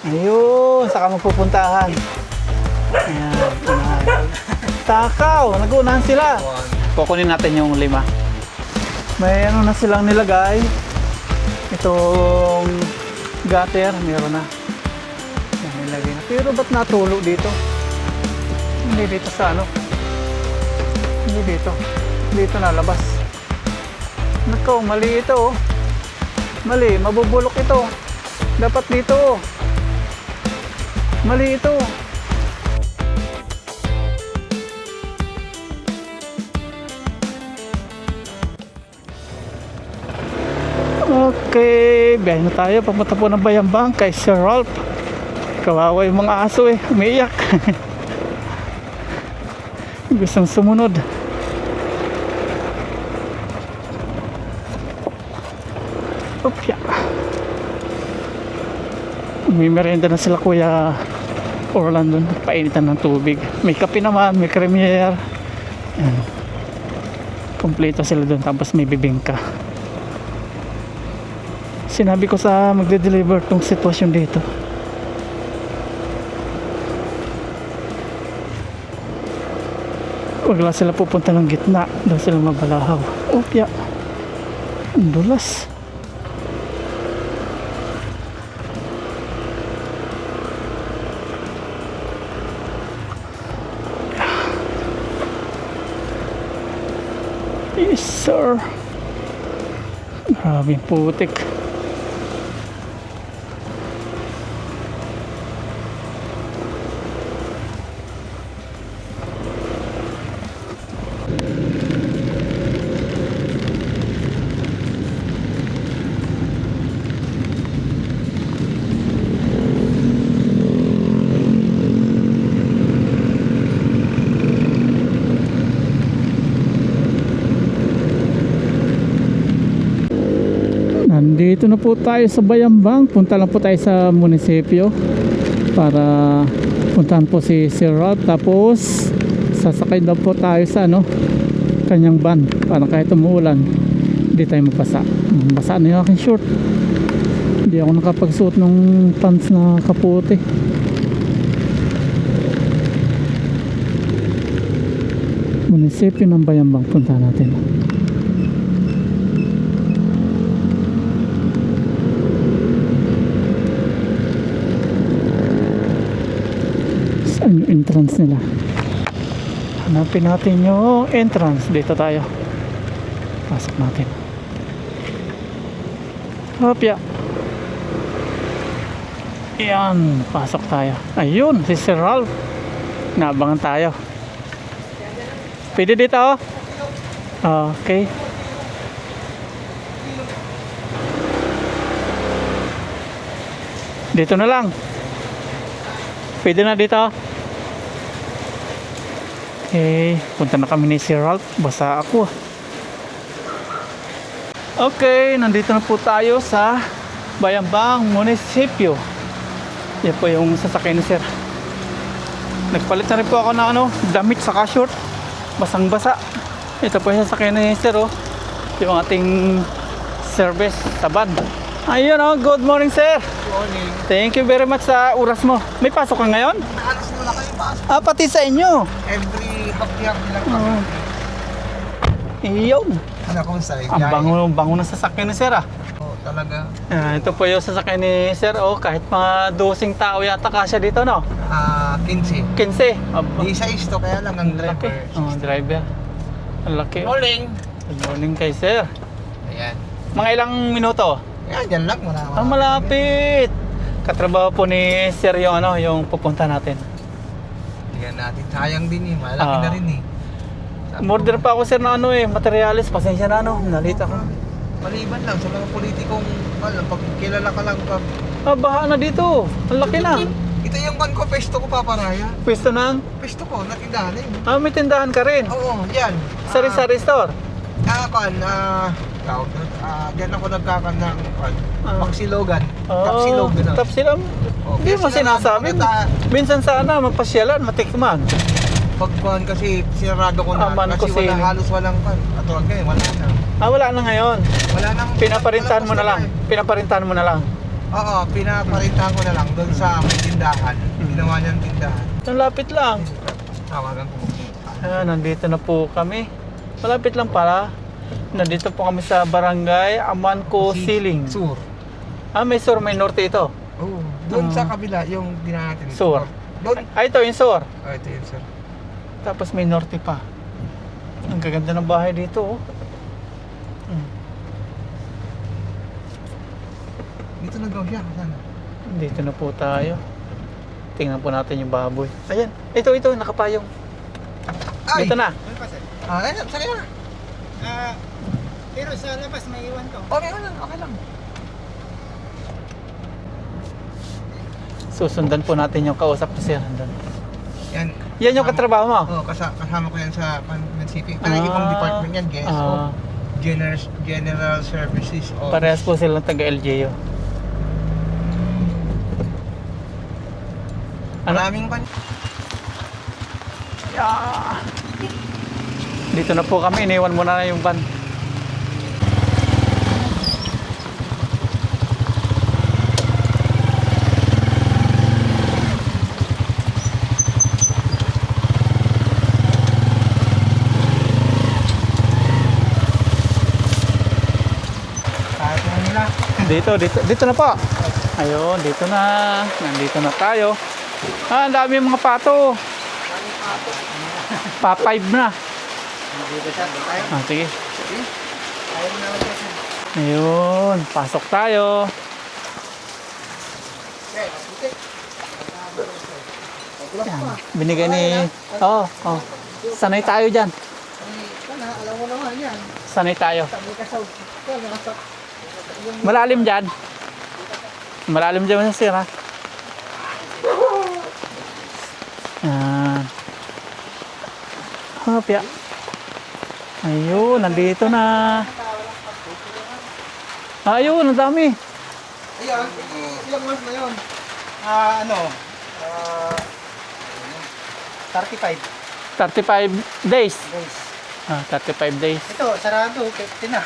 Ayun, saka magpupuntahan. Ayan, takaw, nag-uunahan sila. Kukunin natin yung 5. May ano na silang nilagay. Itong gutter, meron na. Ayan, nilagay na. Pero ba't natulo dito? Hindi dito sa ano? Hindi dito. Dito nalabas. Nako, mali ito oh. Mali, mabubulok ito. Dapat dito oh. Mali ito. Okay, biyahe na tayo. Papunta po ng Bayambang kay Sir Ralph. Kawawa yung mga aso eh. Umiiyak. Gustong sumunod. Opya. May merienda na sila Kuya Orlando. Painitan ng tubig. May kape naman, may creamier. Ayan. Kompleto sila doon. Tapos may bibingka. Sinabi ko sa magde-deliver tong sitwasyon dito. Wag lang sila pupunta ng gitna. Doon sila magbalahaw. Opya. Ang dulas. Yes sir. Grabing putik. Nandito na po tayo sa Bayambang. Punta lang po tayo sa munisipyo para puntahan po si Sir Ralph. Tapos sasakay daw po tayo sa ano, kanyang van para kahit umuulan hindi tayo magpasa. Basa na yung aking short. Hindi ako nakapagsuot ng pants na kaputi. Munisipyo ng Bayambang punta natin. Saan yung entrance nila? Hanapin natin yung entrance. Dito tayo. Pasok natin. Hopya. Yan. Pasok tayo. Ayun. Si Sir Ralph. Naabangan tayo. Pwede dito oh. Okay. Dito na lang. Pwede na dito. Okay, punta na kami ni Sir Ralph. Basa ako. Okay, nandito na po tayo sa Bayambang Munisipyo. Yan po yung sasakyan ni Sir. Nagpalit na rin po ako ng ano, damit sa short. Basang basa. Ito po yung sasakyan ni Sir oh. Yung ating service sa van. Ayun oh, good morning Sir. Good morning. Thank you very much sa oras mo. May pasok ka ngayon? Naalis na kayo pasok. Ah, pati sa inyo. Every backyard nila kami. Iyon. Ano kung sa Ang bango ng sasakyan ni Sir ah. Oo, talaga. Ito po yung sasakyan ni Sir oh. Kahit mga 12 tao yata kasya dito no? 15. 15. Di sa isto, kaya lang ang driver. Oh, driver. Ang laki. Morning. Good morning kay Sir. Ayan. Mga ilang minuto? Ayan, dyan lang. Malapit. Katrabaho po ni Sir yung ano, yung pupunta natin. Tingnan natin. Sayang din eh. Malaki na rin eh. Umorder pa ako Sir na ano eh, materialis. Pasensya na ano, nalita ko. Maliban lang sa mga politikong, pag kilala ka lang pag... Baha na dito. Ang laki na. Ito yung kan ko, pesto ko paparaya. Pwesto ng? Pesto ko, natindahan eh. May tindahan ka rin. Oo, yan. Sari-sari store. Diyan ako nagkakan ng Pagsilogan. Oh, Tapsilog. Tapsilog. Hindi mo sinasabi. Minsan sana magpasyalan, matikman. Pagkuhan kasi sinarado ko na Aman kasi kusini. halos walang kan. At wala na. Wala na ngayon. Wala nang Pinaparintahan mo na lang. eh. Pinaparintahan mo na lang. Oo, pinaparintahan ko na lang doon sa may tindahan. Ginawa niyang tindahan. Ang lapit lang. Tawagan ko. Nandito na po kami. Malapit lang pala. Nandito po kami sa barangay Amanco Siling. Sur. May sur, may norte ito. Oo. Doon sa kabila, yung dinaan natin. Sur. Doon. Ito yung sur. Ito yun, sir. Tapos may norte pa. Ang gaganda ng bahay dito, oh. Dito nagaw siya. Saan? Dito na po tayo. Tingnan po natin yung baboy. Ayan, ito, nakapayong. Ay! Dito na. Ano pa sir? Ayun, saan na? Pero sa labas may iwan ko. Okay lang, okay lang. Susundan po natin yung kausap ko siya. Yan. Yan yung katrabaho mo? Oo, kasama ko yan sa municipio. Pero ibang department yan, GSO. General Services. Office. Parehas po silang taga-LGU. Maraming pan. Yeah. Dito na po kami, iniwan muna na yung van. Kahit na nila. Dito na po. Ayun, dito na. Nandito na tayo. Ang dami mga pato. Pa-5 na. Dito siya, doon tayo. Sige. Ayaw mo naman siya. Ayun, pasok tayo. Okay, okay. Yan. Binigay ni... Oo. Sanay tayo dyan. Sana, alam mo naman yan. Sanay tayo. Sabi ka sa... Malalim dyan. Malalim dyan sir ha. Yan. Hopya. Ayun, nandito na. Ayun, ang dami. Ayan, ilang months na yun? 35 35 days. days. 35 days. Ito, sarado, 50 na.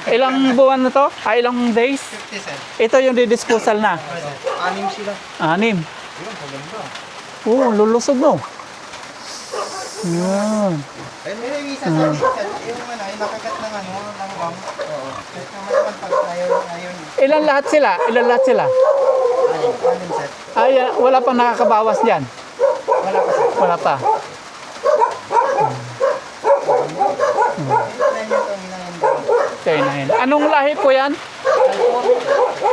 Ilang buwan na to? Ilang days? 50 sir. Ito yung didisposal na. Anim sila. 6. Yun, maganda. Lulusog no. Yan. Ayun, yung isa sa yung yung nakagat ng ng wang. Oo. Kahit naman naman pag ayaw. Ilan lahat sila? Anim sir. Wala pang nakakabawas dyan. Wala pa sir. Wala pa. Okay na yun. Anong lahi po yan?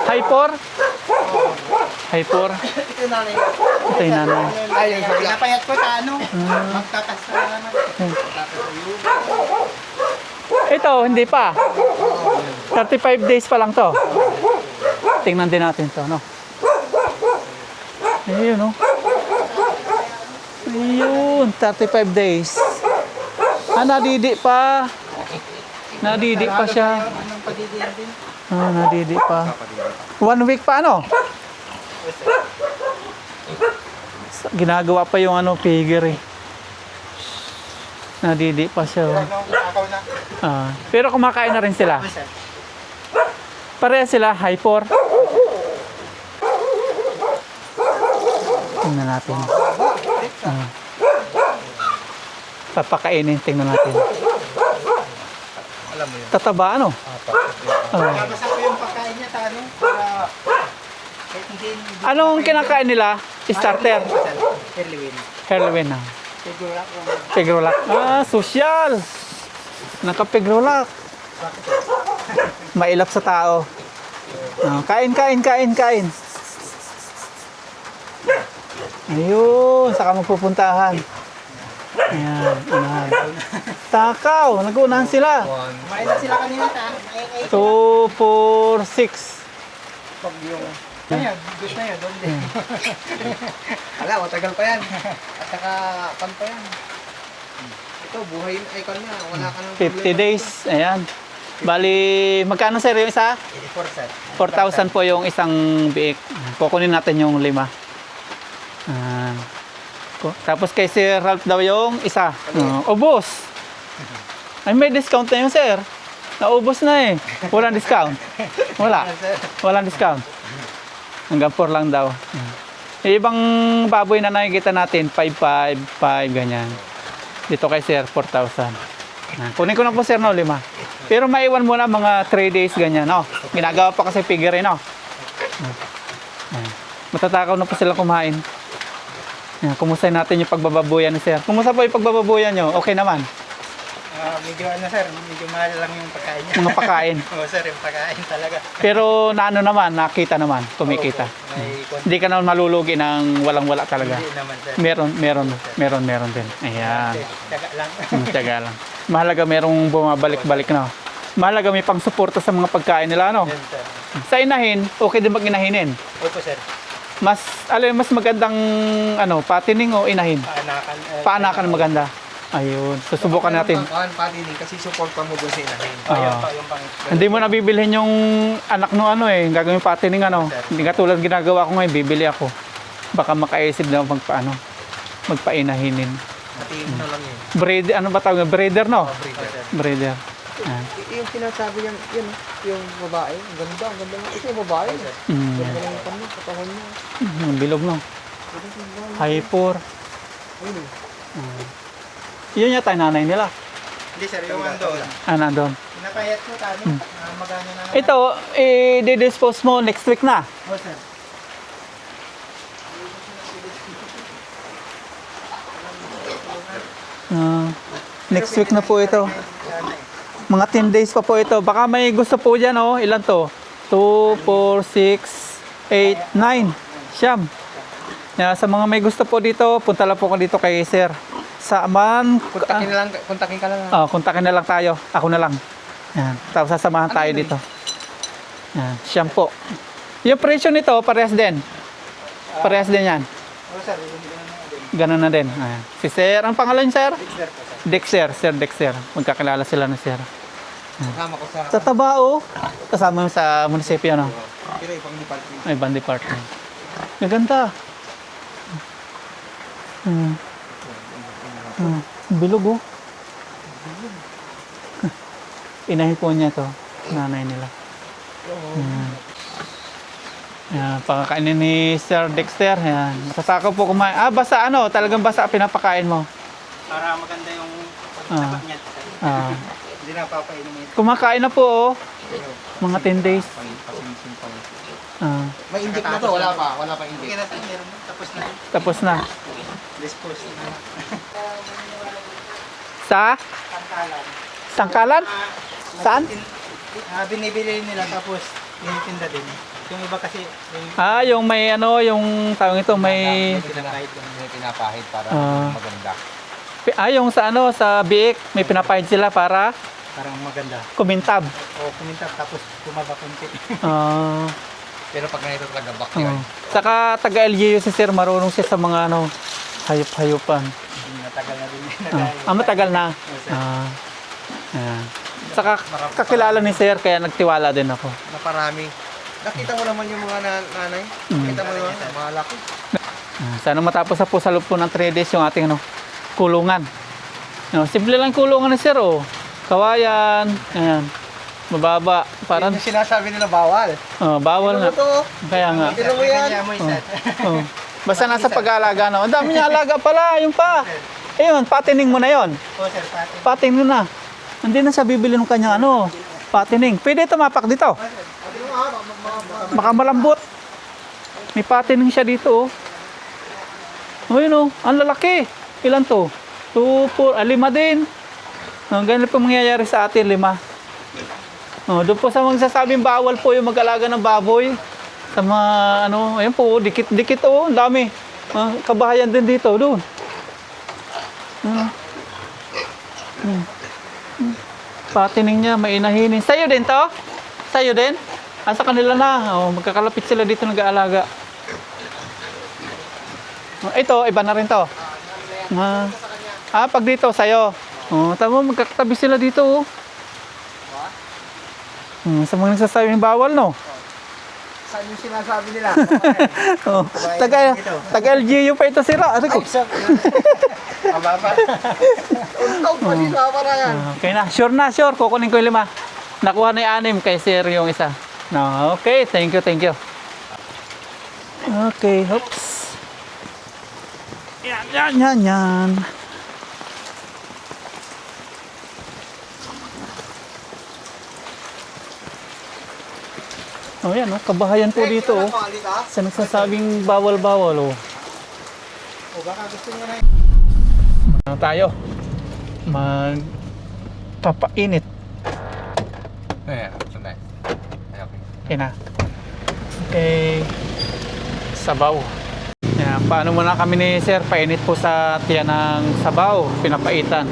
Hyper? Hyper? Ito yung nanay. Ito yung nanay. Ayun, sa bila. Pinapayat ko ta magtatas na naman. Ito, hindi pa. 35 days pa lang to. Tingnan din natin to, no? Ayun, no? Ayun, 35 days. Nadidi pa. Nadidi pa siya. Anong padidiyan din? Nadidi pa. 1 week pa, ano? Ginagawa pa yung figure eh. Nadidi pa siya. Oh. Ako na. Pero kumakain na rin sila. Sir. Pareha sila, hyper. Tingnan natin. Papakainin, tingnan natin. Alam mo yun. Tataba, ano? Nabasa ko yung pagkain niya ta para kahit hindi Anong kinakain nila? Starter. Erlewin. Herlewin na. Siguro ako. Pigrolak. Social. Nakapigrolak. Mailap sa tao. Kain. Ayun, saka magpupuntahan. Ayan, unahan. Takaw, nag-unahan sila. Kumain na sila kanina ta. 2, 4, 6. Pag yung ayun, gusto na yun, doon din. Wala, matagal pa yan. At saka, pan pa yan. Ito, buhay icon na. Wala ka nang 50 days. Ayan. Bali, magkano sir yung isa? 84 sir. 4,000 po yung isang biik. Kukunin natin yung 5. Tapos kay Sir Ralph daw yung isa. Ubos. Ay, may discount na yun, sir. Naubos na eh. Walang discount. Wala. Walang discount. Hanggang 4 lang daw. Yung ibang baboy na nakikita natin, 5,500, 5, ganyan. Dito kay sir, 4,000. Kunin ko na po sir, no, 5. Pero maiwan muna mga 3 days, ganyan, no. Ginagawa pa kasi figure, no. Matatakaw na po sila kumain. Kumusta natin yung pagbababuyan ni sir? Kumusta po yung pagbababuyan nyo? Okay naman. Medyo ano sir, medyo mahal lang yung pagkain niya. Mga pagkain. Oo sir, yung pagkain talaga. Pero naano naman, nakita naman, kumikita. May Hindi ka naman malulugi ng walang-wala talaga. Hindi naman sir. Meron din. Ayan. Taga lang. Tiyaga lang. Mahalaga merong bumabalik-balik na. Mahalaga may pang-suporta sa mga pagkain nila, no? Yan sir. Sa inahin, okay din mag-inahinin. Opo sir. Mas magandang patining o inahin. Paanakan. Paanakan maganda. Ayun, susubukan natin. Patining kasi support pa mo doon sa inahin. Ayun Ah. pa yung pang. Hindi mo na bibilhin yung anak no gagawin patining Hindi katulad ginagawa ko ngayon, bibili ako. Baka makaisip na magpainahinin. Patingin na lang yun. Breeder, no? Breeder sir. Breeder. Ah. Yung sinasabi niyang, yun, yung babae, ang ganda nga. Ito yung babae. Ganda lang yung kanya, katawan niya. Bilog, no? Hyper. Ayun. Yun yata yung nanay nila. Hindi sir, yung andon. Nandun. Pinapayat ko tani. Magana na. Ito, i-dispose mo next week na. Oh sir. Next week na po ito. Mga 10 days pa po ito. Baka may gusto po dyan, Ilan to? 2, 4, 6, 8, 9. Siyam. Sa mga may gusto po dito, punta lang po ko dito kay sir. Saaman. Kontakin ka lang. Kontakin na lang tayo. Ako na lang. Yan. Tapos sasamahan tayo dito. Yan. Siyam po. Yung presyo nito, parehas din. Parehas din yan. Oh sir, Ganun na din. Ayan. Si sir, ang pangalan sir? Dexter po sir. Dexter, Sir Dexter. Magkakilala sila na sir. Kasama ko sa... Sa Tabao, kasama mo sa munisipyo, no? Pero ibang department. Ay, ibang department. Maganda. Bilog, oh. Inahin po niya to. Nanay nila. Yan, pakakainin ni Sir Dexter. Yan. Matatakaw po kumain. Basa talagang basa pinapakain mo. Para maganda yung pagtapat niya. Ah. Hindi na papainumin. Kumakain na po, oh. Mga 10 days. May inject na to, wala pa Hindi inject. na tayo meron. Tapos na. Tapos na. Dispose na. Sa Kantalan. Sangkalan? Saan? Binibili nila tapos tinitinda din. Yung iba kasi Yung may yung tawag ito, may pinapahid yung May pinapahid para Ah. maganda. yung sa Biik, may pinapahid sila para parang maganda. kumintab. O kumintab tapos tumaba konti. Pero pag ganito talaga backyard. Saka taga-LGU si Sir, marunong siya sa mga hayop-hayupan. Matagal na din. Matagal na. Ayan. Saka kakilala ni Sir, kaya nagtiwala din ako. Naparami. Nakita mo naman yung mga nanay? Nakita mo naman, mga laki. Sana matapos na po sa loob po ng 3 days yung ating kulungan. Simple lang kulungan ni Sir, oh. Kawayan, ayan. Mababa, parang Yung sinasabi nila bawal. bawal nga. Ano to? Kaya nga. Pero mo yan. Oh. Basta nasa pag-aalaga, no? Ang dami niya alaga pala, yung pa. Ayun, patining mo na yon. O sir, pati. Patining mo na. Hindi na siya bibili ng kanyang patining. Pwede tumapak dito. Baka malambot. May patining siya dito, oh. Ayun, oh. Ang lalaki. Ilan to? 2, 4, 5 din. Ganun po mangyayari sa atin, 5. Doon po sa magsasabing bawal po yung mag-alaga ng baboy. Sa mga ayan po, dikit-dikit, oh. Ang dami. Kabahayan din dito, doon. Patining niya, mainahinin. Sa'yo din to? Sa'yo din? Sa kanila na. Magkakalapit sila dito nag-aalaga. Ito, iba na rin to. Pag dito, sa'yo. Tama, magkakatabi sila dito, oh. Sa mga nagsasabing bawal, no? Saan yung sinasabi nila? Taga-LGU pa ito sila. Ano ko? Mababa. Untaw pa sila para yan. Okay na. Sure. Kukunin ko yung 5. Nakuha na yung 6 kay Sir yung isa. No, okay. Thank you. Okay, hoops. Yan. Oh, yan, oh. Kabahayan po dito, oh. Sa nagsasabing bawal-bawal, oh. O baka gusto nyo na Ano tayo? Magpapainit. Ayan, sandali. Okay na. Okay. Sabaw. Yan, paano muna kami ni Sir? Painit po sa tiyan ng sabaw. Pinapaitan.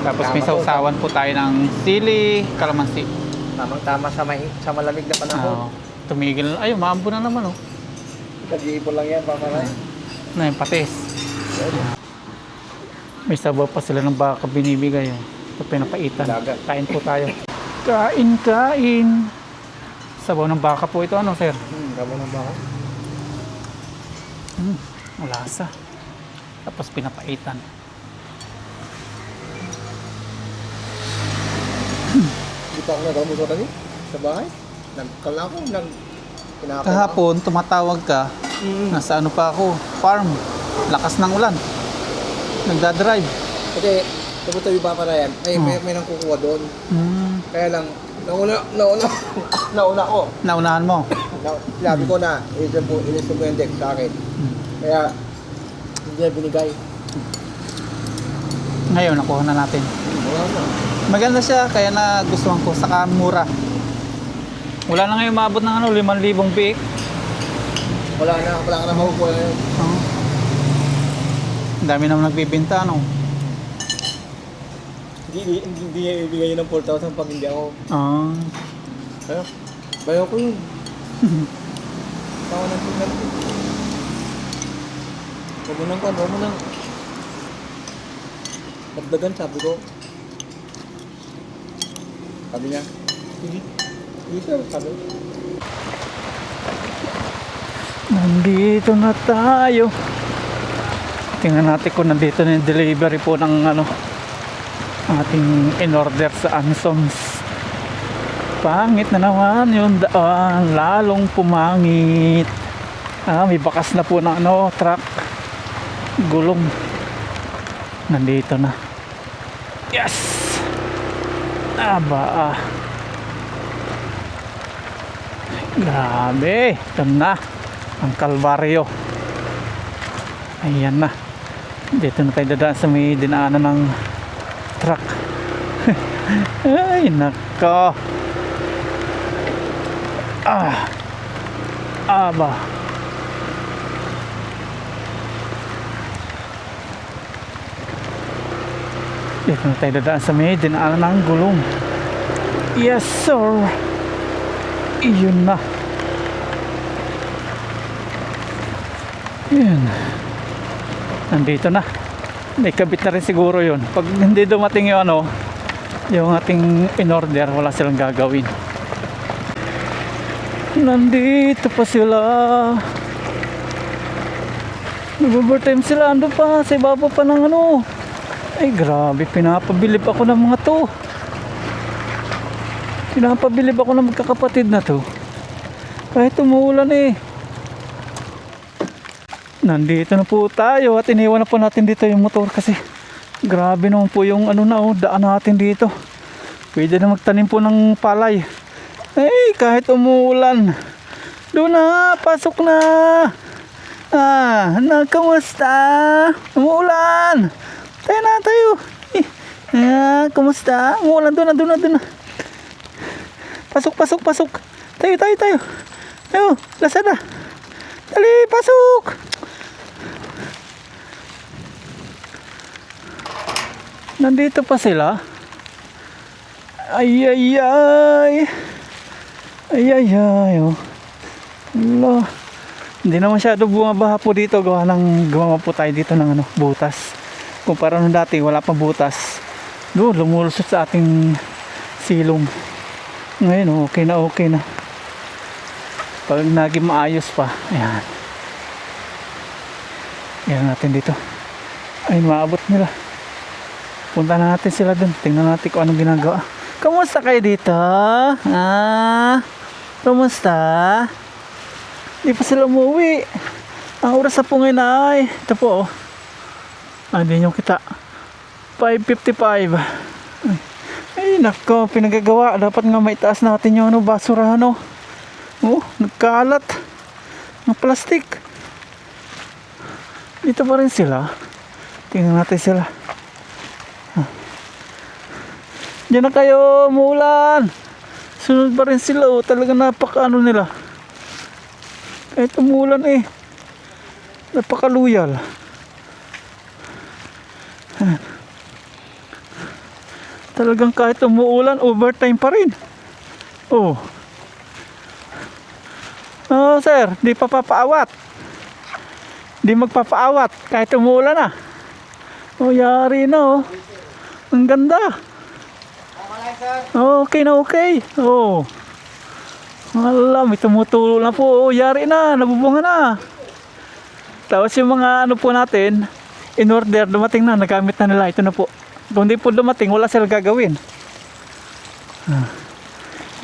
Tapos may Tama po. sausawan po tayo ng sili, kalamansi. Tamang-tama sa malamig na panahon. Tumigil. Ayun, maambo na naman, oh. Nag-iipon lang yan, pamaray. Na yung patis. May sabaw pa sila ng baka binibigay, oh. Ito pinapaitan. Dagat. Kain po tayo. Kain. Sabaw ng baka po ito, ano, Sir? Gabo ng baka. Malasa. Tapos pinapaitan. Hindi pa ako nagamuto tadi sa bahay. Nagkala ko, pinapala Kahapon, tumatawag ka. Nasa ano pa ako? Farm. Lakas ng ulan. Nagdadrive. Kasi, tapos tayo ba para yan? May nang kukuha doon. Kaya lang, nauna ko. Naunahan mo. Sabi ko na, inisip ko yung deck sa akin. Kaya, hindi na binigay. Ngayon, nakuha na natin. Wala na. Maganda siya, kaya nagustuhan ko. Saka mura. Wala na ngayon maabot ng 5,000 biik. Wala ka na makukuha na yun. Ang dami naman nagbibinta, no? Hindi niya ibigay yun ng 4,000 pag hindi ako. Kaya, bayo ko yun. Tawa ng tingnan ko. Huwag mo nang. Dagdagan, sabi ko. Sabi niya, hindi sir, sabi. Nandito na tayo. Tingnan natin kung nandito na yung delivery po ng ating in-order sa Ansons. Pangit na naman yung daan, lalong pumangit. May bakas na po ng truck. Gulong. Nandito na. Yes! Grabe. Ito na. Ang Kalbaryo. Ayan na. Dito na tayo dadaan sa may dinaanan ng truck. Ay, nako. Aba. Dito na tayo dadaan sa may dinaanan ng gulong. Yes, sir. Iyon na. Yun. Nandito na. May kabit na rin siguro yun. Pag hindi dumating yung yung ating in-order, wala silang gagawin. Nandito pa sila. Nag-overtime sila. Ando pa. Sa ibaba pa ng Ay, grabe. Pinapabilib ako ng mga to. Pinapabilib ako ng magkakapatid na to. Kahit umuulan Nandito na po tayo at iniwan na po natin dito yung motor kasi grabe naman po yung daan natin dito. Pwede na magtanim po ng palay. Kahit umuulan. Doon na, pasok na. Kamusta? Umuulan. Tayo. Kamusta? Umuulan, doon na. Pasok. Tayo. Tayo, Lazada. Dali, pasok. Nandito pa sila. Ay. Oh. Ala. Hindi na masyado bumabaha po dito. Gawa po tayo dito ng butas. Kumpara nung dati, wala pang butas. Doon, lumulusot sa ating silong. Ngayon, okay na. Pag naging maayos pa. Ayan. Ayan natin dito. Ay, maabot nila. Punta na natin sila dun. Tingnan natin kung anong ginagawa. Kamusta kayo dito? Kamusta? Hindi pa sila umuwi. Ang oras na po ngayon ay, ito po oh. Hindi nyo kita. 5:55. Ay nako, pinagagawa. Dapat nga maitaas natin yung ano, basura ano. Oh, nagkalat. Ng plastic. Dito pa rin sila. Tingnan natin sila. Diyan na kayo, umuulan. Sunod pa rin sila oh. Talaga napaka-ano nila. Kahit umuulan eh. Napakaluyal. Talagang kahit umuulan, overtime pa rin. Oh. Oh, sir, di pa papaawat. Di magpapaawat kahit umuulan na. Oh, yari na oh. Ang ganda. Okay na okay. Oh. Alam, may tumutulo na po. Oh, yari na, nabubunga na. Tapos yung mga ano po natin, in order, dumating na, nagamit na nila. Ito na po. Kung di po dumating, wala sila gagawin.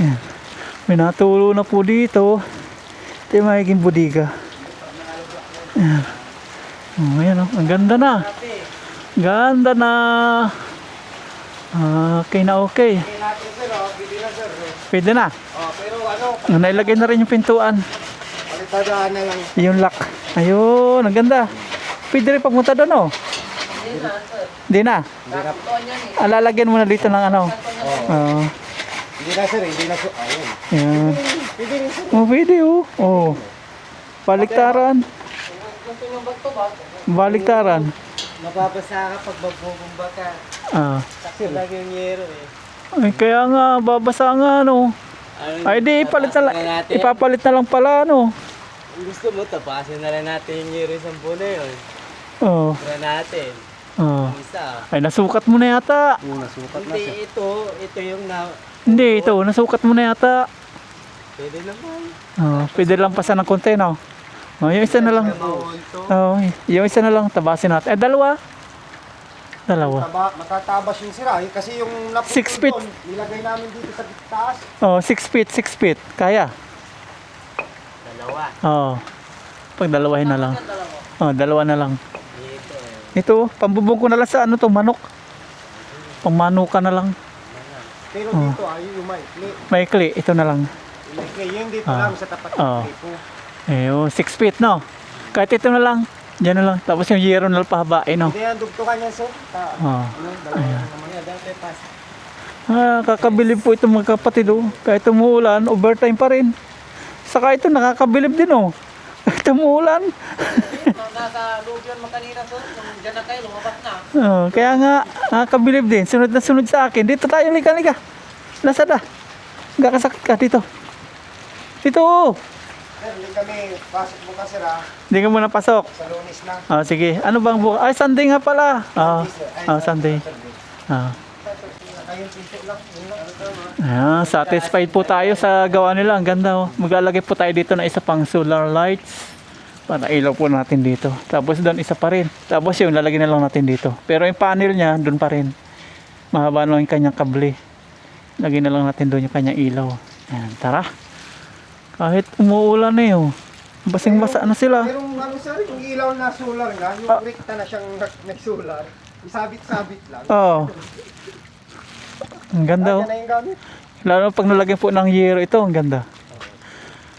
Yan. May natulo na po dito. Ito yung magiging budiga. Yan. Oh, ayan oh. Ang ganda na. Ganda na. Okay na okay. Pwede na. Pero ano, Nailagay na rin yung pintuan. palitadaan na lang. Yung lock. Ayun, ang ganda. Pwede rin pagpunta doon oh. Hindi na. Lalagyan mo na dito ng ano. Oo. Hindi na sir, hindi na sir. Ayun. Yan. Pwede rin sir. Oh, pwede oh. Oh. Baliktaran. Baliktaran. Mababasa ka pag magbubumba ka. Sakit lang yung yero eh. Ay, kaya nga, babasa nga no. Ay di, ipalit na lang. Ipapalit na lang pala no. Kung gusto mo, tapasin na lang natin yung yero sa na yun. Oh. Tira natin. Oh. Isa. Ay, nasukat mo na yata. Nasukat na siya. Ito yung na... Hindi, ito, nasukat mo na yata. Pwede naman. Oh, pwede lang pasan ng konti no. Oh, yung isa na lang. Oh, yung isa na lang tabasin natin. Dalawa. Matatabas yung sira. Kasi yung 6 feet. nilagay namin dito sa taas. Oh, 6 feet. Kaya. Dalawa. Oh. Pag dalawahin na lang. Oh, dalawa na lang. Dito Ito, pambubog ko na lang sa ano to, manok. Pangmanuka na lang. Pero dito yung maikli. Maikli, ito na lang. Yung maikli, yung dito lang sa tapat ng po. Eh, oh, 6 feet, no? Kahit ito na lang. Diyan na lang. Tapos yung yero na lang pahabain, no? Hindi yan, dugtukan yan sir. Dalawa naman yan. Dahil pas. Kakabilib po itong mga kapatid, oh. Kahit umuulan, overtime pa rin. Saka ito, nakakabilib din, oh. Kahit umuulan. Nasa loob yun makanina sir. Nung dyan na kayo, lumabas na. Oh, kaya nga, nakakabilib din. Sunod na sunod sa akin. Dito tayo, lika. Lasada. Gakasakit ka dito. Dito, oh. Sir, hindi kami pasok bukas sir ha. Hindi ka muna pasok. Sa Lunes na. Sige. Ano bang bukas? Ay, Sunday nga pala. Sunday. Kayong pinto lang. Yun lang. Satisfied po tayo sa gawa nila. Ang ganda, oh. Maglalagay po tayo dito na isa pang solar lights. Para ilaw po natin dito. Tapos doon isa pa rin. Tapos yun, lalagyan na lang natin dito. Pero yung panel niya, doon pa rin. Mahaba lang yung kanyang kable. Lagyan na lang natin doon yung kanyang ilaw. Ayan, tara. Kahit umuulan na yun. Basing-basa na sila. Pero ano sir, yung ilaw na solar nga, yung rekta na siyang nag-solar. Isabit-sabit lang. Oo. Ang ganda, oh. Yan na yung gamit. Lalo pag nalagyan po ng yero ito, ang ganda.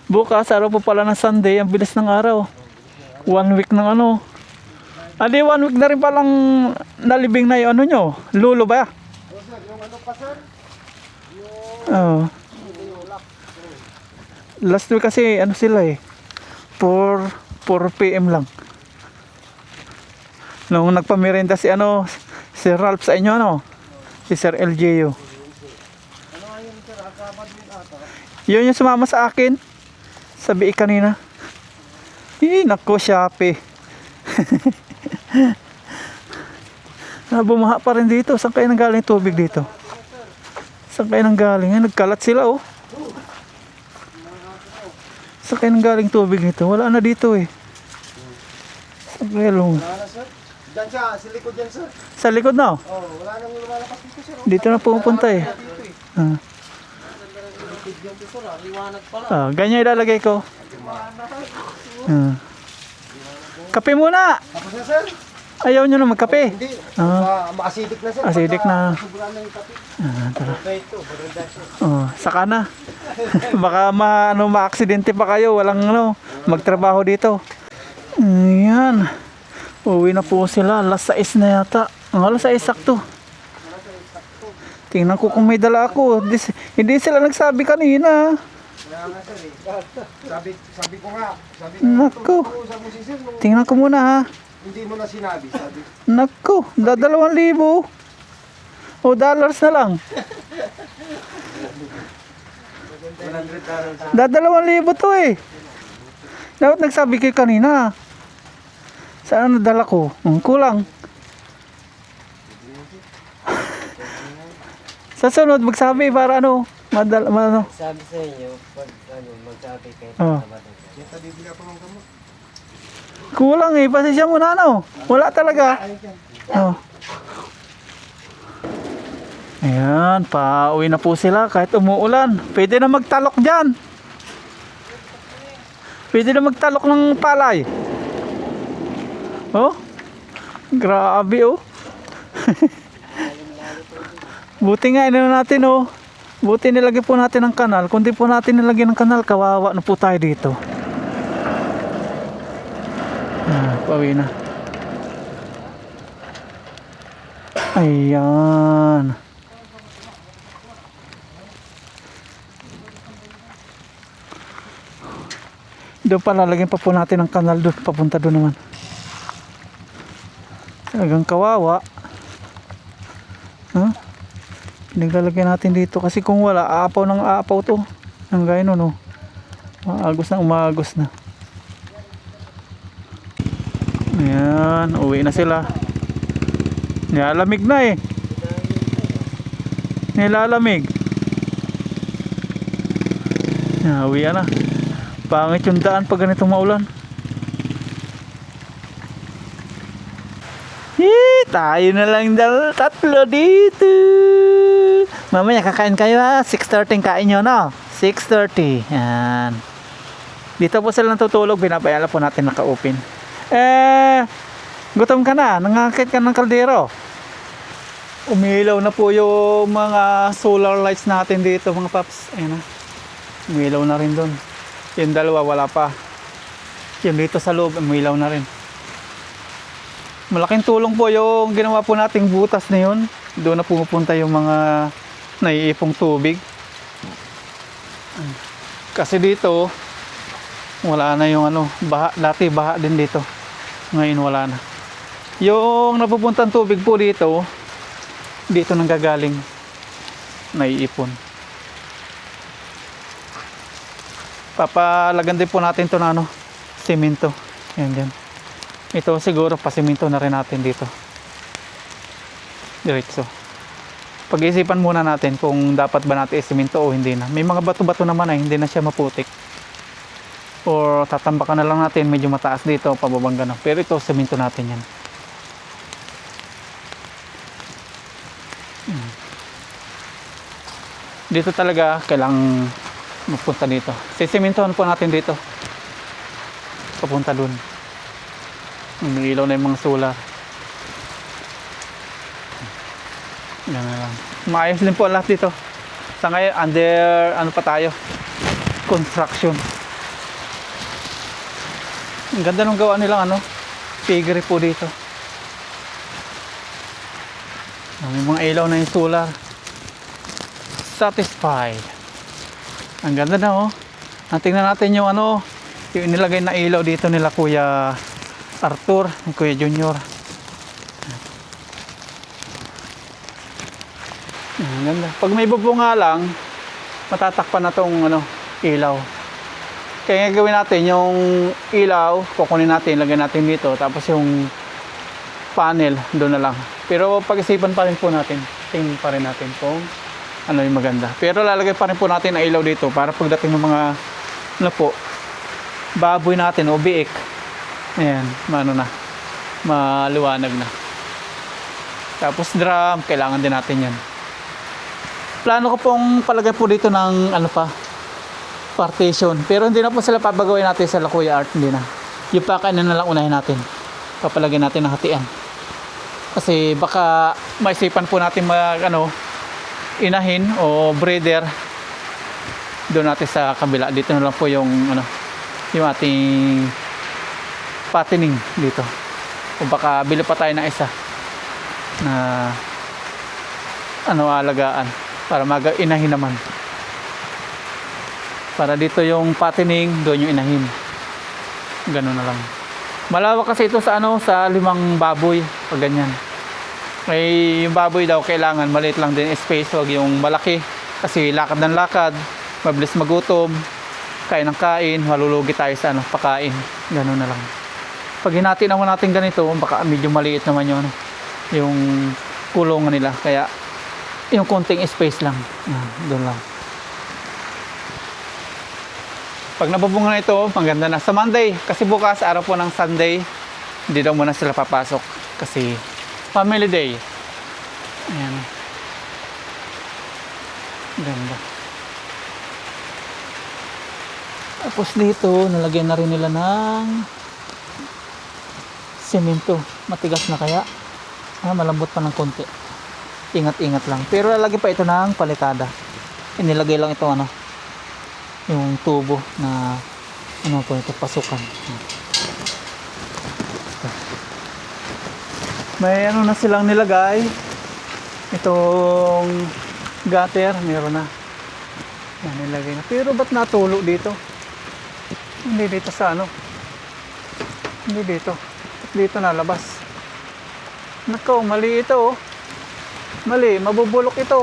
Bukas, araw po pala ng Sunday, ang bilis ng araw. 1 week ng ano. 1 week na rin palang nalibing na yung ano nyo. Lulo ba? Yung ano pa sir? Oo. Last week kasi ano sila eh. 4 PM lang. Nung nagpamerenda si ano, si Ralph sa inyo ano? Si Sir LJU. Yun yung sumama sa akin. Sabi kanina. Nako, Shopee. Bumaha pa rin dito. Saan kayo nanggaling tubig dito? Saan kayo nanggaling? Nagkalat sila oh. Saan kayo nanggaling tubig nito? Wala na dito eh. Saan kayo Wala na sir. Diyan siya, sa likod dyan sir. Sa likod na oh. Wala nang lumalakas dito sir. Dito na pupunta eh. Ganyan ilalagay ko. Ah. Kape muna! Tapos na, sir? Ayaw nyo na magkape. Hindi. Ah. Ma-acidic na, sir. Acidic na. Sobrang na yung kape. Tara. Ito, barangay. Oh, saka na. Baka ma-aksidente pa kayo. Walang magtrabaho dito. Ayan. Uwi na po sila. Alas 6 na yata. Ang alas 6 sakto. Tingnan ko kung may dala ako. Hindi sila nagsabi kanina. Kaya nga, sir, sabi ko nga. Nako. Usap mo si sir, nung Tingnan ko muna ha. hindi mo na sinabi. Sabi, Nako. $2,000. O dollars na lang. $2,000 to eh. Dapat nagsabi kayo kanina. Saan nadala ko? Ang kulang. Sa sunod magsabi para Sabi sa inyo, pag magsabi kayo, Oh. kita bibili ako ng gamot. Kulang eh. Pasensya mo na Wala talaga. Oh. Ayan, pauwi na po sila kahit umuulan. Pwede na magtalok dyan. Pwede na magtalok ng palay. Oh, grabe oh. Buti nga natin Buti nilagay po natin ang kanal. Kung di po natin nilagay ng kanal, kawawa na po tayo dito. Pauwi na. Ayan. Doon pa lalagyan pa po natin ang kanal doon. Papunta doon naman. Talagang kawawa. Pinaglalagyan natin dito. Kasi kung wala, aapaw ng aapaw to. Ang gaya nun umaagos na. Ayan, uwi na sila. Nilalamig na eh. Nilalamig. Uwi na. Pangit yung daan pag ganitong maulan. Tayo na lang tatlo dito. Mamaya kakain kayo ha. 6:30 kain nyo 6:30. Yan. Dito po sila natutulog. Binabayala po natin naka-open. Gutom ka na. Nangakit ka ng kaldero. Umilaw na po yung mga solar lights natin dito mga paps. Ayan na. Umilaw na rin doon. Yung dalawa wala pa. Yung dito sa loob umilaw na rin. Malaking tulong po yung ginawa po nating butas na yun. Doon na pumupunta yung mga naiipong tubig. Kasi dito wala na yung baha. Dati baha din dito. Ngayon wala na. Yung napupuntang tubig po dito nanggagaling. Naiipon. Papalagan din po natin ito na semento. Yan dyan. Ito siguro pasiminto na rin natin dito. Diretso. Pag-iisipan muna natin kung dapat ba natin isiminto o hindi na. May mga bato-bato naman hindi na siya maputik. Or tatambakan na lang natin, medyo mataas dito, pababangga na. Pero ito, siminto natin yan. Dito talaga, kailangang mapunta dito. Sisimintohan po natin dito. Papunta dun. Umiilaw na yung mga solar. Yan na lang. Maayos din po lahat dito. Sa ngayon, under, pa tayo? Construction. Ang ganda ng gawa nilang piggery po dito. May mga ilaw na yung solar. Satisfied. Ang ganda na Tingnan natin yung yung inilagay na ilaw dito nila Kuya Arthur, Kuya Junior. Ang ganda. Pag may bubunga lang, matatakpan na tong ilaw. Kaya gawin natin yung ilaw, kukunin natin, lagyan natin dito, tapos yung panel doon na lang. Pero pag-isipan pa rin po natin, tingin pa rin natin kung yung maganda. Pero lalagay pa rin po natin ang ilaw dito para pagdating ng mga baboy natin o biik. Ayan, maluwanag na. Tapos drum, kailangan din natin yan. Plano ko pong palagay po dito ng partition. Pero hindi na po sila papagawin natin sa Kuya Art, hindi na. Yung pakain na lang unahin natin. Papalagyan natin ng hatian. Kasi baka maisipan po natin inahin o breeder doon natin sa kabila. Dito na lang po yung yung ating fattening dito. O baka bili pa tayo ng isa na alagaan para inahin naman. Para dito yung fattening, doon yung inahin. Ganun na lang. Malawak kasi ito sa sa 5 baboy pag ganyan. May yung baboy daw kailangan maliit lang din space, wag yung malaki kasi lakad ng lakad, mabilis magutom, kain ng kain, malulugi tayo sa pakain. Ganun na lang. Pag hinati naman natin ganito, baka medyo maliit naman yung kulungan nila, kaya yung konting space lang. Doon lang. Pag nabubunga na ito, maganda na sa Monday. Kasi bukas, araw po ng Sunday, hindi daw muna sila papasok. Kasi family day. Ayan. Ganda. Tapos dito, nalagyan na rin nila ng semento. Matigas na kaya. Malambot pa ng konti. Ingat-ingat lang. Pero lalagyan pa ito ng palikada. Inilagay lang ito yung tubo na po ito, pasukan. May na silang nilagay. Itong gutter, meron na. Yan, nilagay na. Pero ba't natulo dito? Hindi dito sa Hindi dito. Dito nalabas. Nako, mali ito. Mali, mabubulok ito.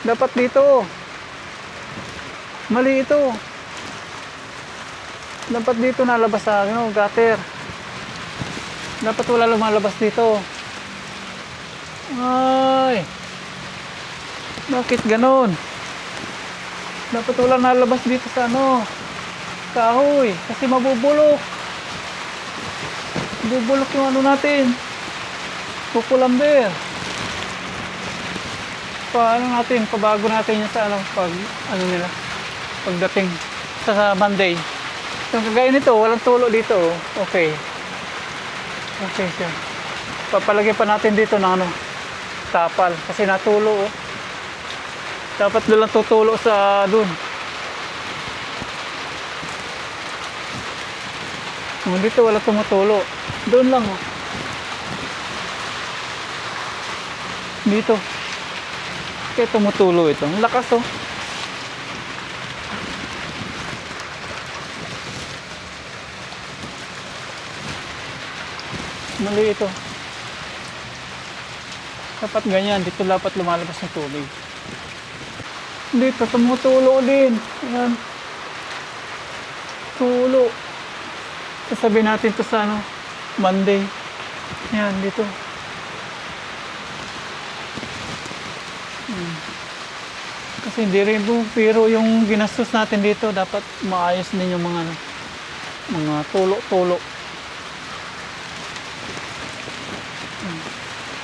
Dapat dito. Mali ito. Dapat dito nalabas sa gutter. Dapat wala lumalabas dito. Ay. Bakit ganon? Dapat wala nalabas dito sa kahoy. Kasi mabubulok. Bubulok yung natin. Kukulamber. Pabago natin yan sa pag nila. Pagdating sa Monday. Yung kagaya nito, walang tulo dito. Okay. Okay siya. Papalagyan pa natin dito ng tapal. Kasi natulo. Dapat doon lang tutulo sa dun. Dito wala tumutulo. Doon lang. Dito. Kaya tumutulo ito. Ang lakas Mali ito. Dapat ganyan. Dito dapat lumalabas ng tubig. Dito tumutulo din. Ayan. Tulo. Sasabihin natin ito sa Monday. Ayan, dito. Kasi hindi rin pero yung ginastos natin dito dapat maayos din yung mga tulo-tulo.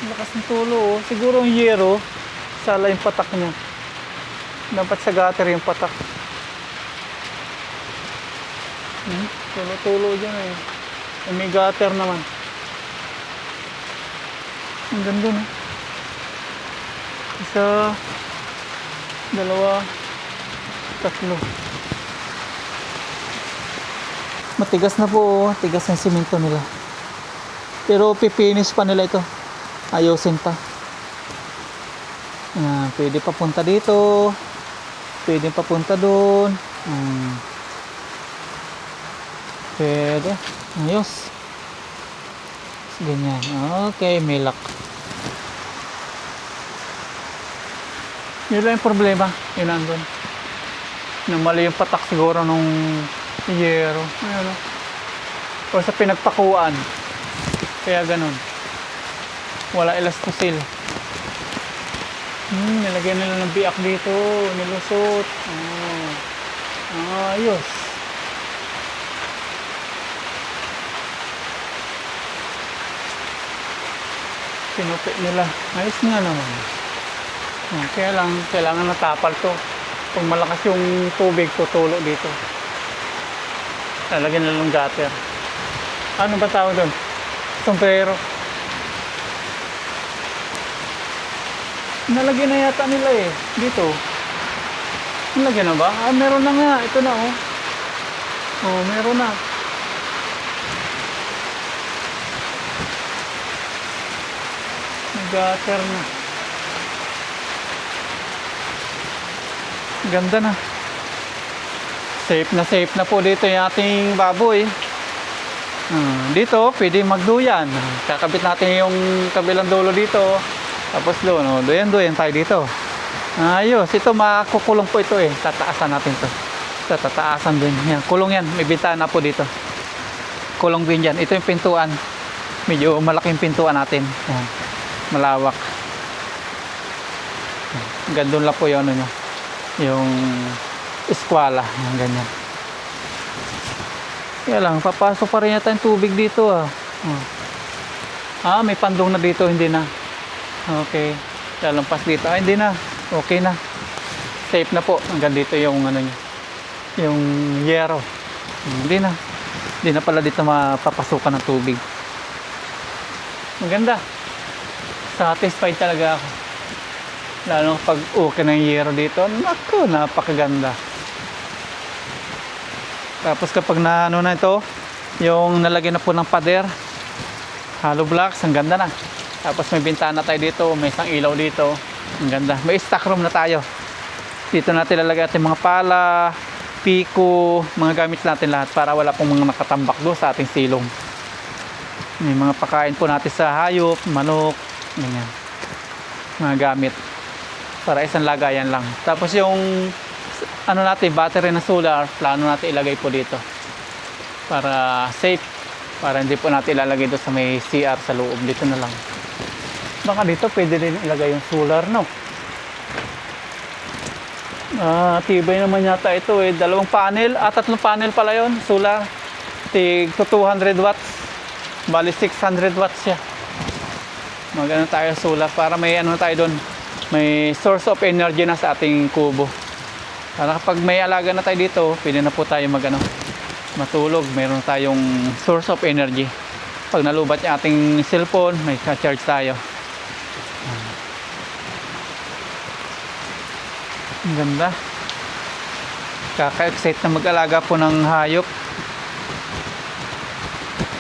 Lakas ng tulo. Siguro yung yero sala yung patak niya. Dapat sa gutter yung patak. Tulo-tulo dyan may gutter naman. Ang ganda Isa, dalawa, tatlo. Matigas na po. Tigas ng simento nila. Pero pipinis pa nila ito. Ayusin pa. Pwede papunta dito. Pwede papunta doon. Pwede. Ayos. Ganyan. Okay, may lock. Yun lang yung problema. Yun nandun. Mali yung patak siguro nung yero. Ayun o sa pinagpakuan. Kaya ganun. Wala elastosil. Nilagyan nila ng biak dito. Nilusot. Ayos. Pinupi nila. Ayos nga naman. Kaya lang, kailangan natapal to. Pag malakas yung tubig, tutulo dito. Lalagyan na ng gutter. Ano ba tawag doon? Sombrero. Nalagyan na yata nila eh. Dito. Nalagyan na ba? Ah, meron na nga. Ito na oh. Oh, meron na. May gutter na. Ganda na. Safe na po dito yung ating baboy. Dito, pwede magduyan. Kakabit natin yung kabilang dulo dito. Tapos doon, oh, duyan tayo dito. Ayos, ito makukulong po ito eh. Tataasan natin to. Tataasan din. Yan, kulong yan. May bintana po dito. Kulong din yan. Ito yung pintuan. Medyo malaking pintuan natin. Yan. Malawak. Gandun lang po yun, ano, yung eskwala. Yan, ganyan. Kaya lang, papasok pa rin yata yung tubig dito ah. May pandong na dito, hindi na. Okay. Lalampas dito. Hindi na. Okay na. Safe na po. Hanggang dito yung ano niya. Yung yero. Hindi na. Hindi na pala dito mapapasukan ng tubig. Maganda. Satisfied talaga ako. Lalo pag okay ng yero dito. Naku, napakaganda. Tapos kapag na ano na ito, yung nalagyan na po ng pader, hollow blocks, ang ganda na. Tapos may bintana tayo dito, may isang ilaw dito. Ang ganda. May stock room na tayo. Dito natin lalagay ating mga pala, piko, mga gamit natin lahat para wala pong mga nakatambak doon sa ating silong. May mga pakain po natin sa hayop, manok, ganyan. Mga gamit. Para isang lagayan lang. Tapos yung ano natin, battery na solar, plano natin ilagay po dito. Para safe. Para hindi po natin ilalagay doon sa may CR sa loob. Dito na lang. Baka dito pwede rin ilagay yung solar, no? Tibay naman yata ito eh. 2 panel, 3 panel pala yun, solar. Tig 200 watts. Bali 600 watts siya. Magano tayo solar para may ano tayo doon. May source of energy na sa ating kubo. Para kapag may alaga na tayo dito, pwede na po tayo matulog. Meron tayong source of energy. Pag nalubat yung ating cellphone, may charge tayo. Ang ganda. Kaka-excite na mag-alaga po ng hayop.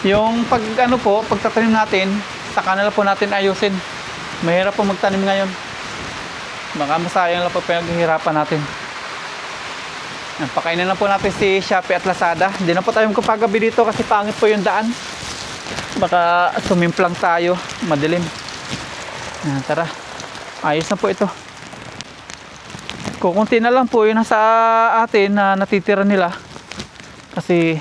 Yung pagtatanim natin, sa kanila po natin ayusin. Mahirap po magtanim ngayon. Baka masayang lang po pinaghihirapan natin. Pakainin lang po natin si Shopee at Lazada. Hindi na po tayo magpapagabi dito kasi pangit po yung daan. Baka sumimplang tayo. Madilim. Tara. Ayos na po ito. Kukunti na lang po yun sa atin na natitira nila. Kasi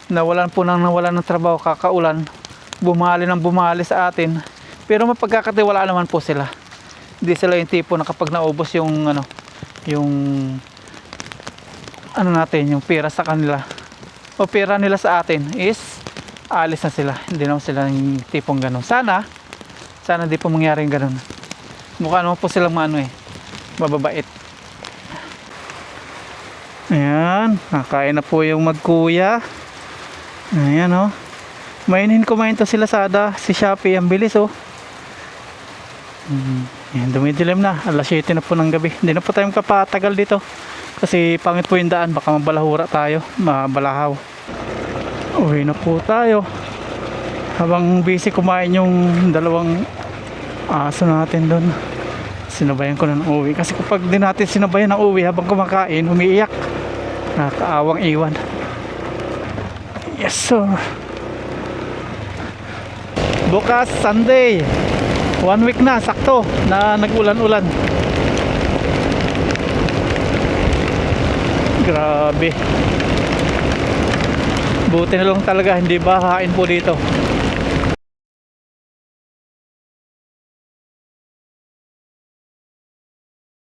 nawalan ng trabaho kakaulan. Bumali sa atin. Pero mapagkakatiwala naman po sila. Hindi sila yung tipo na kapag naubos yung natin, yung pera sa kanila o pera nila sa atin is alis na sila. Hindi naman sila yung tipong ganun. Sana di po mangyaring ganun. Mukha naman po silang mababait. Ayan, nakain na po yung magkuya. Ayan oh. Mainin kumain to si Lazada, si Shopee, ang bilis oh. Ayan, dumidilim na. Alas 7 na po ng gabi. Hindi na po tayo kapatagal dito. Kasi pangit po yung daan, baka mabalahura tayo, mabalahaw. Uwi na po tayo. Habang busy kumain yung 2 aso natin doon. Sinabayan ko na ng uwi. Kasi kapag di natin sinabayan ng uwi habang kumakain, umiiyak. Nakaawang iwan. Yes sir. Bukas Sunday. 1 week na, sakto na nag-ulan-ulan. Grabe. Buti na lang talaga hindi bahain po dito.